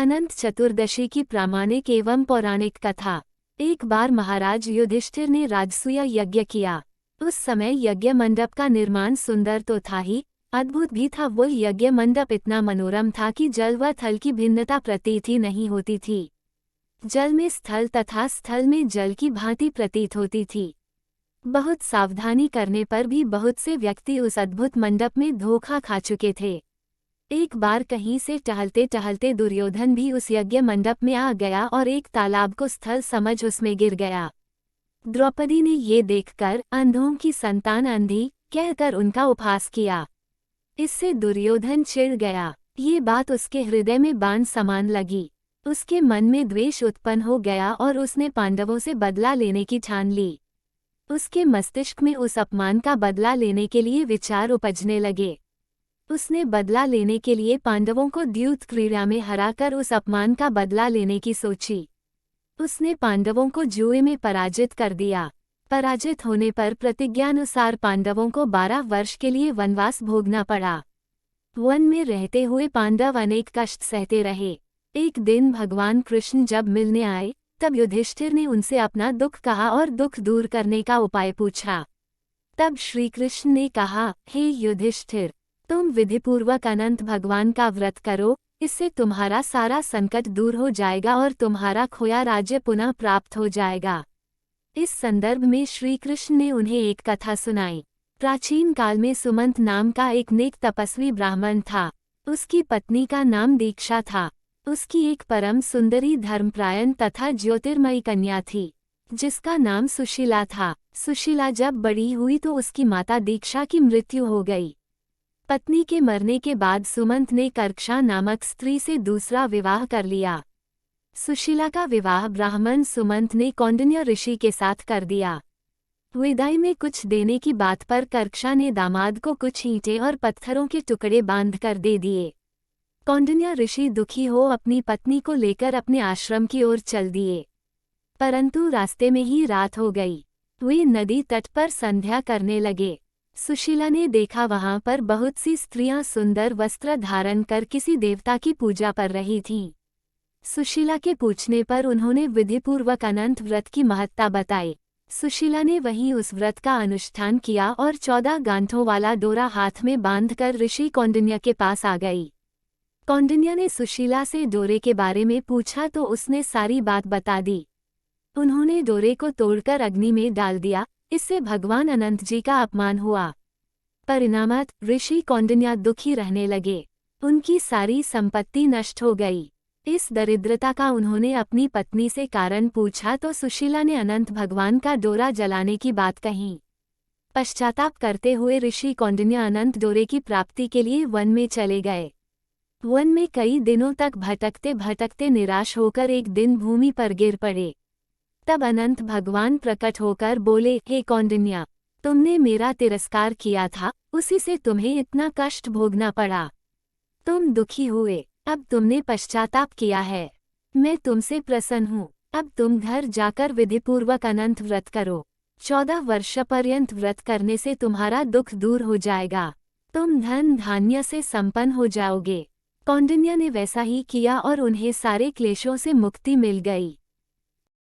अनंत चतुर्दशी की प्रामाणिक एवं पौराणिक कथा। एक बार महाराज युधिष्ठिर ने राजसूय यज्ञ किया। उस समय यज्ञ मंडप का निर्माण सुंदर तो था ही, अद्भुत भी था। वो यज्ञ मंडप इतना मनोरम था कि जल व थल की भिन्नता प्रतीत ही नहीं होती थी। जल में स्थल तथा स्थल में जल की भांति प्रतीत होती थी। बहुत सावधानी करने पर भी बहुत से व्यक्ति उस अद्भुत मंडप में धोखा खा चुके थे। एक बार कहीं से टहलते टहलते दुर्योधन भी उस यज्ञ मंडप में आ गया और एक तालाब को स्थल समझ उसमें गिर गया। द्रौपदी ने ये देखकर अंधों की संतान अंधी कहकर उनका उपहास किया। इससे दुर्योधन चिढ़ गया। ये बात उसके हृदय में बाण समान लगी। उसके मन में द्वेष उत्पन्न हो गया और उसने पांडवों से बदला लेने की ठान ली। उसके मस्तिष्क में उस अपमान का बदला लेने के लिए विचार उपजने लगे। उसने बदला लेने के लिए पांडवों को द्यूत क्रीड़ा में हराकर उस अपमान का बदला लेने की सोची। उसने पांडवों को जुए में पराजित कर दिया। पराजित होने पर प्रतिज्ञानुसार पांडवों को 12 वर्ष के लिए वनवास भोगना पड़ा। वन में रहते हुए पांडव अनेक कष्ट सहते रहे। एक दिन भगवान कृष्ण जब मिलने आए, तब युधिष्ठिर ने उनसे अपना दुख कहा और दुख दूर करने का उपाय पूछा। तब श्री कृष्ण ने कहा, हे युधिष्ठिर, तुम विधिपूर्वक अनंत भगवान का व्रत करो, इससे तुम्हारा सारा संकट दूर हो जाएगा और तुम्हारा खोया राज्य पुनः प्राप्त हो जाएगा। इस संदर्भ में श्री कृष्ण ने उन्हें एक कथा सुनाई। प्राचीन काल में सुमंत नाम का एक नेक तपस्वी ब्राह्मण था। उसकी पत्नी का नाम दीक्षा था। उसकी एक परम सुंदरी धर्मप्रायण तथा ज्योतिर्मयी कन्या थी, जिसका नाम सुशीला था। सुशीला जब बड़ी हुई तो उसकी माता दीक्षा की मृत्यु हो गई। पत्नी के मरने के बाद सुमंत ने कर्क्षा नामक स्त्री से दूसरा विवाह कर लिया। सुशीला का विवाह ब्राह्मण सुमंत ने कौंडिन्य ऋषि के साथ कर दिया। विदाई में कुछ देने की बात पर कर्क्षा ने दामाद को कुछ ईंटें और पत्थरों के टुकड़े बांध कर दे दिए। कौंडिन्य ऋषि दुखी हो अपनी पत्नी को लेकर अपने आश्रम की ओर चल दिए, परंतु रास्ते में ही रात हो गई। वे नदी तट पर संध्या करने लगे। सुशीला ने देखा वहां पर बहुत सी स्त्रियां सुंदर वस्त्र धारण कर किसी देवता की पूजा कर रही थीं। सुशीला के पूछने पर उन्होंने विधिपूर्वक अनंत व्रत की महत्ता बताई। सुशीला ने वहीं उस व्रत का अनुष्ठान किया और 14 गांठों वाला डोरा हाथ में बांधकर ऋषि कौंडिन्य के पास आ गई। कौंडिन्य ने सुशीला से डोरे के बारे में पूछा तो उसने सारी बात बता दी। उन्होंने डोरे को तोड़कर अग्नि में डाल दिया। इससे भगवान अनंत जी का अपमान हुआ। परिणामत ऋषि कौंडिन्य दुखी रहने लगे। उनकी सारी संपत्ति नष्ट हो गई। इस दरिद्रता का उन्होंने अपनी पत्नी से कारण पूछा तो सुशीला ने अनंत भगवान का डोरा जलाने की बात कही। पश्चाताप करते हुए ऋषि कौंडिन्य अनंत डोरे की प्राप्ति के लिए वन में चले गए। वन में कई दिनों तक भटकते भटकते निराश होकर एक दिन भूमि पर गिर पड़े। तब अनंत भगवान प्रकट होकर बोले, हे कौंडिन्य, तुमने मेरा तिरस्कार किया था, उसी से तुम्हें इतना कष्ट भोगना पड़ा। तुम दुखी हुए, अब तुमने पश्चाताप किया है। मैं तुमसे प्रसन्न हूँ। अब तुम घर जाकर विधिपूर्वक अनंत व्रत करो। 14 वर्ष पर्यंत व्रत करने से तुम्हारा दुख दूर हो जाएगा। तुम धन धान्य से संपन्न हो जाओगे। कौंडिन्य ने वैसा ही किया और उन्हें सारे क्लेशों से मुक्ति मिल गई।